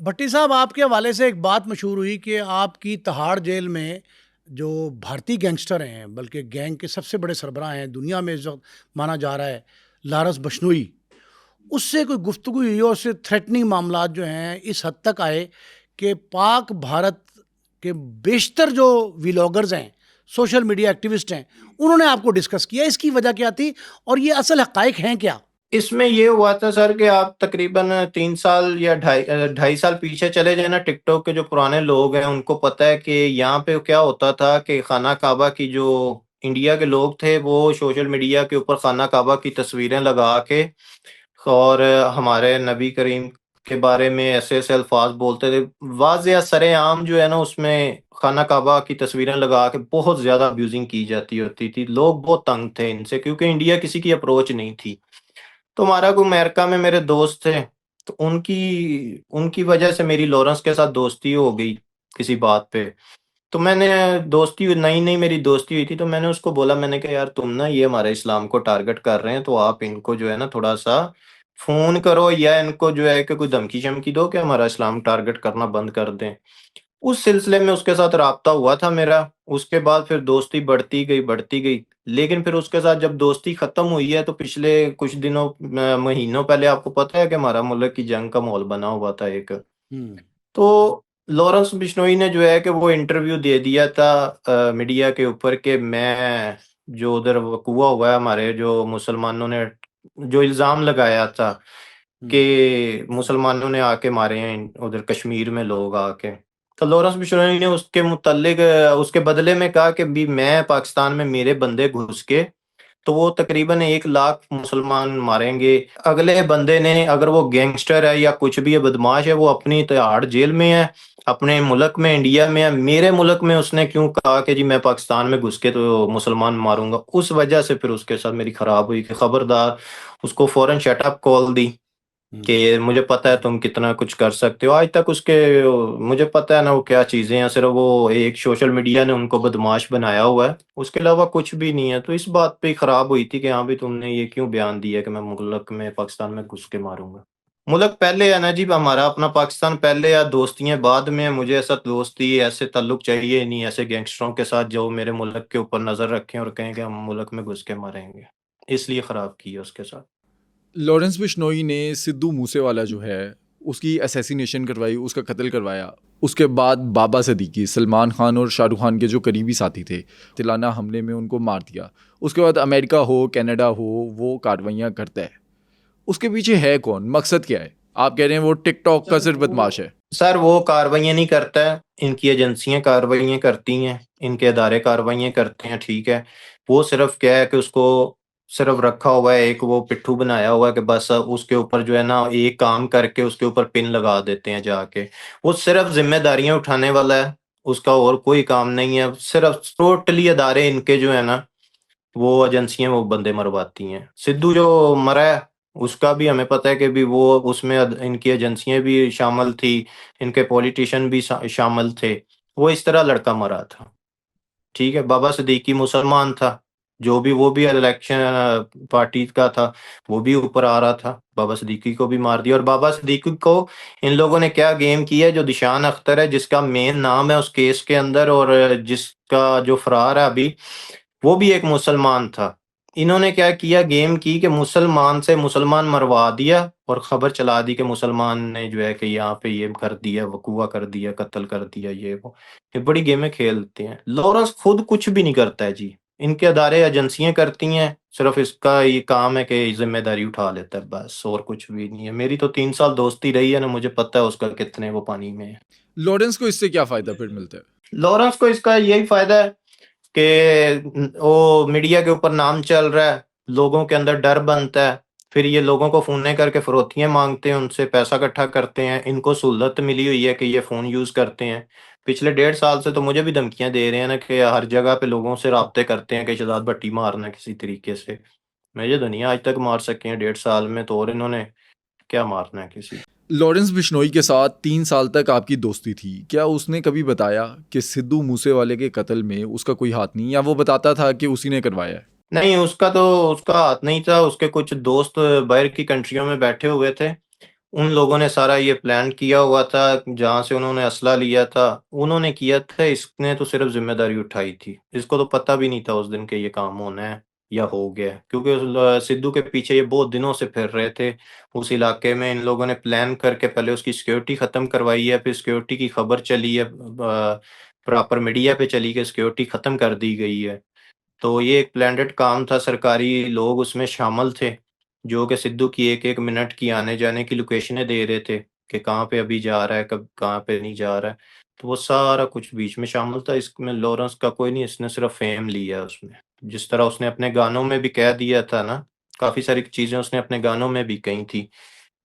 भट्टी साहब, आपके हवाले से एक बात मशहूर हुई कि आपकी तिहाड़ जेल में जो भारतीय गैंगस्टर हैं, बल्कि गैंग के सबसे बड़े सरबराह हैं दुनिया में इस वक्त, माना जा रहा है लारस बिश्नोई, उससे कोई गुफ्तगू हुई और उससे थ्रेटनिंग मामलात जो हैं इस हद तक आए कि पाक भारत के बेशतर जो व्लॉगर्स हैं, सोशल मीडिया एक्टिविस्ट हैं, उन्होंने आपको डिस्कस किया। इसकी वजह क्या थी और ये असल हकाइक हैं क्या? इसमें ये हुआ था सर कि आप तकरीबन 3 साल या ढाई साल पीछे चले जाए ना, टिकटॉक के जो पुराने लोग हैं उनको पता है कि यहाँ पे क्या होता था कि खाना काबा की जो इंडिया के लोग थे वो सोशल मीडिया के ऊपर खाना काबा की तस्वीरें लगा के और हमारे नबी करीम के बारे में ऐसे-ऐसे अल्फाज बोलते थे। वाज़ेह सरेआम जो है ना उसमें खाना काबा की तस्वीरें लगा के बहुत ज़्यादा अब्यूज़िंग की जाती होती थी। लोग बहुत तंग थे इनसे क्योंकि इंडिया किसी की अप्रोच नहीं थी। तो हमारा को अमेरिका में मेरे दोस्त थे, तो उनकी उनकी वजह से मेरी लॉरेंस के साथ दोस्ती हो गई किसी बात पे। तो मैंने दोस्ती नई-नई मेरी दोस्ती हुई थी, तो मैंने उसको बोला, मैंने कहा यार तुम ना ये हमारे इस्लाम को टारगेट कर रहे हैं, तो आप इनको जो है ना थोड़ा-सा फ़ोन करो या इनको जो है कि कोई धमकी-शमकी दो कि हमारा इस्लाम टारगेट करना बंद कर दें। उस सिलसिले में उसके साथ राब्ता हुआ था मेरा, उसके बाद फिर दोस्ती बढ़ती गई। लेकिन फिर उसके साथ जब दोस्ती खत्म हुई है तो पिछले कुछ दिनों महीनों पहले आपको पता है कि हमारा मुल्क की जंग का माहौल बना हुआ था एक। हम्म। तो लॉरेंस बिश्नोई ने जो है कि वो इंटरव्यू दे दिया था मीडिया के ऊपर कि मैं जो उधर वक़ूआ हुआ है हमारे जो मुसलमानों ने जो इल्ज़ाम लगाया था हम्म। कि मुसलमानों ने आके मारे हैं उधर कश्मीर में लोग आके। तो लॉरेंस बिश्नोई ने उसके मुतल्लिक उसके बदले में कहा कि भी मैं पाकिस्तान में मेरे बंदे घुस के तो वो तकरीबन 1 लाख मुसलमान मारेंगे। अगले बंदे ने अगर वो गैंगस्टर है या कुछ भी है, बदमाश है, वो अपनी तिहाड़ जेल में है, अपने मुल्क में इंडिया में है। मेरे मुल्क में उसने क्यों कहा कि जी मैं पाकिस्तान में घुस के तो मुसलमान मारूँगा। उस वजह से फिर उसके साथ मेरी खराब हुई कि खबरदार, उसको फ़ौरन शट अप कॉल दी। हम्म। कि मुझे पता है तुम कितना कुछ कर सकते हो। आज तक उसके मुझे पता है ना वो क्या चीज़ें हैं, सिर्फ़ वो एक सोशल मीडिया ने उनको बदमाश बनाया हुआ है, उसके अलावा कुछ भी नहीं है। तो इस बात पे ही खराब हुई थी कि हाँ, भी तुमने ये क्यों बयान दिया कि मैं मुल्क में पाकिस्तान में घुस के मारूँगा। मुल्क पहले है ना जी, हमारा अपना पाकिस्तान पहले या दोस्तियाँ बाद में है। मुझे ऐसा दोस्ती, ऐसे ताल्लुक चाहिए ही नहीं ऐसे गैंगस्टरों के साथ जो मेरे मुल्क के ऊपर नज़र रखें और कहें कि हम मुल्क में घुस के मारेंगे। इसलिए खराब की है उसके साथ। लॉरेंस बिश्नोई ने सिद्धू मूसेवाला जो है उसकी असैसिनेशन करवाई, उसका कत्ल करवाया। उसके बाद बाबा सिद्दीकी, सलमान खान और शाहरुख खान के जो करीबी साथी थे, तिलाना हमले में उनको मार दिया। उसके बाद अमेरिका हो, कनाडा हो, वो कार्रवाइयाँ करता है। उसके पीछे है कौन? मकसद क्या है? आप कह रहे हैं वो टिकटॉक का सिर्फ बदमाश है। सर वो कार्रवाइयाँ नहीं करता है, इनकी एजेंसियाँ कार्रवाइयाँ करती हैं, इनके अदारे कार्रवाइयाँ करते हैं, ठीक है। वो सिर्फ़ क्या है कि उसको सिर्फ़ रखा हुआ है, एक वो पिट्ठू बनाया हुआ है कि बस उसके ऊपर जो है ना एक काम करके उसके ऊपर पिन लगा देते हैं जाके। वो सिर्फ़ ज़िम्मेदारियाँ उठाने वाला है, उसका और कोई काम नहीं है। सिर्फ़ टोटली अदारे इनके जो है ना वो एजेंसियाँ वो बंदे मरवाती हैं। सिद्धू जो मरा है, उसका भी हमें पता है कि भी वो उसमें इनकी एजेंसियाँ भी शामिल थी, इनके पॉलिटिशियन भी शामिल थे। वो इस तरह लड़का मरा था, ठीक है? बाबा सिद्दीकी मुसलमान था, जो भी वो भी इलेक्शन पार्टी का था, वो भी ऊपर आ रहा था। बाबा सिद्दीकी को भी मार दिया और बाबा सिद्दीकी को इन लोगों ने क्या गेम की है, जो दिशान अख्तर है, जिसका मेन नाम है उस केस के अंदर और जिसका जो फरार है अभी, वो भी एक मुसलमान था। इन्होंने क्या किया, गेम की कि मुसलमान से मुसलमान मरवा दिया और खबर चला दी कि मुसलमान ने जो है कि यहाँ पे ये कर दिया, वक़ूआ कर दिया, कत्ल कर दिया, ये वो। ये बड़ी गेमें खेलते हैं। लॉरेंस खुद कुछ भी नहीं करता है जी। इनके अदारे एजेंसियाँ करती हैं, सिर्फ़ इसका ये काम है कि ज़िम्मेदारी उठा लेता है बस, और कुछ भी नहीं है। मेरी तो 3 साल दोस्ती रही है ना, मुझे पता है उसका कितने वो पानी में है। लॉरेंस को इससे क्या फ़ायदा फिर मिलता है? लॉरेंस को इसका यही फ़ायदा है कि वो मीडिया के ऊपर नाम चल रहा है, लोगों के अंदर डर बनता है, फिर ये लोगों को फ़ोनें करके फ़िरौतियाँ माँगते हैं, उनसे पैसा इकट्ठा करते हैं, इनको सहूलत मिली हुई है कि ये फ़ोन यूज़ करते हैं। पिछले 1.5 साल से तो मुझे भी धमकियाँ दे रहे हैं ना कि हर जगह पे लोगों से राब्ते करते हैं कि शहज़ाद भट्टी मारना है किसी तरीके से। मुझे तो नहीं आज तक मार सके हैं 1.5 साल में, तो और इन्होंने क्या मारना है किसी। लॉरेंस बिश्नोई के साथ 3 साल तक आपकी दोस्ती थी। क्या उसने कभी बताया कि सिद्धू मूसेवाले के कत्ल में उसका कोई हाथ नहीं, या वो बताता था कि उसी ने करवाया है? नहीं, उसका हाथ नहीं था, उसके कुछ दोस्त बाहर की कंट्रियों में बैठे हुए थे। उन लोगों ने सारा ये प्लान किया हुआ था, जहाँ से उन्होंने असला लिया था, उन्होंने किया था, इसने तो सिर्फ़ ज़िम्मेदारी उठाई थी। इसको तो पता भी नहीं था उस दिन के ये काम होना है या हो गया है, क्योंकि सिद्धू के पीछे ये बहुत दिनों से फिर रहे थे। उस इलाके में इन लोगों ने प्लान करके पहले उसकी सिक्योरिटी ख़त्म करवाई है, फिर सिक्योरिटी की खबर चली है, प्रॉपर मीडिया पे चली कि सिक्योरिटी ख़त्म कर दी गई है। तो ये एक प्लान्ड काम था, सरकारी लोग उसमें शामिल थे, जो कि सिद्धू की एक-एक मिनट की आने-जाने की लोकेशनें दे रहे थे, कि कहाँ पे अभी जा रहा है, कब कहाँ पे नहीं जा रहा है। तो वो सारा कुछ बीच में शामिल था, इसमें लॉरेंस का कोई नहीं, इसने सिर्फ़ फ़ेम लिया है उसमें। जिस तरह उसने अपने गानों में भी कह दिया था ना, काफ़ी सारी चीज़ें उसने अपने गानों में भी कही थी,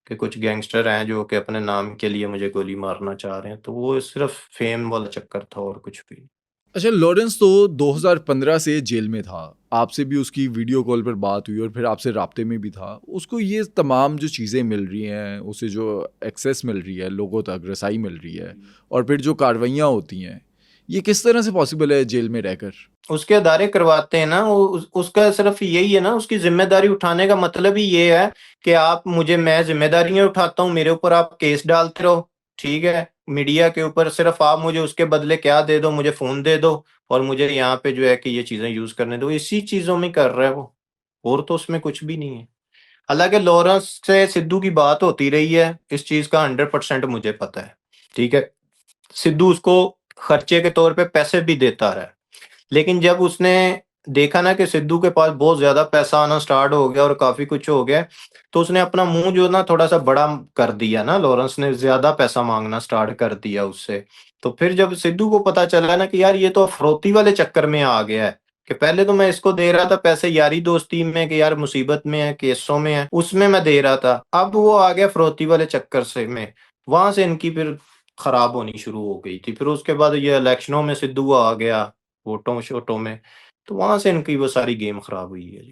कि कुछ गैंगस्टर हैं जो कि अपने नाम के लिए मुझे गोली मारना चाह रहे हैं। तो वो सिर्फ़ फ़ेम वाला चक्कर था और कुछ भी नहीं। अच्छा, लॉरेंस तो 2015 से जेल में था। आपसे भी उसकी वीडियो कॉल पर बात हुई और फिर आपसे राब्ते में भी था। उसको ये तमाम जो चीज़ें मिल रही हैं, उसे जो एक्सेस मिल रही है, लोगों तक रसाई मिल रही है और फिर जो कार्रवाइयाँ होती हैं, ये किस तरह से पॉसिबल है जेल में रहकर? उसके अदारे करवाते हैं ना, वो उसका सिर्फ़ यही है ना, उसकी ज़िम्मेदारी उठाने का मतलब ही ये है कि आप मुझे मैं ज़िम्मेदारियाँ उठाता हूँ, मेरे ऊपर आप केस डालते रहो, ठीक है? मीडिया के ऊपर सिर्फ़ आप मुझे उसके बदले क्या दे दो, मुझे फ़ोन दे दो और मुझे यहाँ पे जो है कि ये चीज़ें यूज़ करने दो, इसी चीज़ों में कर रहा है वो, और तो उसमें कुछ भी नहीं है। हालाँकि लॉरेंस से सिद्धू की बात होती रही है, इस चीज़ का 100% मुझे पता है, ठीक है? सिद्धू उसको खर्चे के तौर पे पैसे भी देता रहा है। लेकिन जब उसने देखा ना कि सिद्धू के पास बहुत ज़्यादा पैसा आना स्टार्ट हो गया और काफ़ी कुछ हो गया, तो उसने अपना मुँह जो ना थोड़ा-सा बड़ा कर दिया ना, लॉरेंस ने ज़्यादा पैसा माँगना स्टार्ट कर दिया उससे। तो फिर जब सिद्धू को पता चला ना कि यार ये तो अफरोती वाले चक्कर में आ गया है, कि पहले तो मैं इसको दे रहा था पैसे यारी दोस्ती में कि यार मुसीबत में है, केसों में है, उसमें मैं दे रहा था। अब वो आ गया अफरोती वाले चक्कर से में, वहाँ से इनकी फिर खराब होनी शुरू हो गई थी। फिर उसके बाद ये इलेक्शनों में सिद्धू आ गया, वोटों-शोटों में, तो वहाँ से इनकी वो सारी गेम खराब हुई है जी।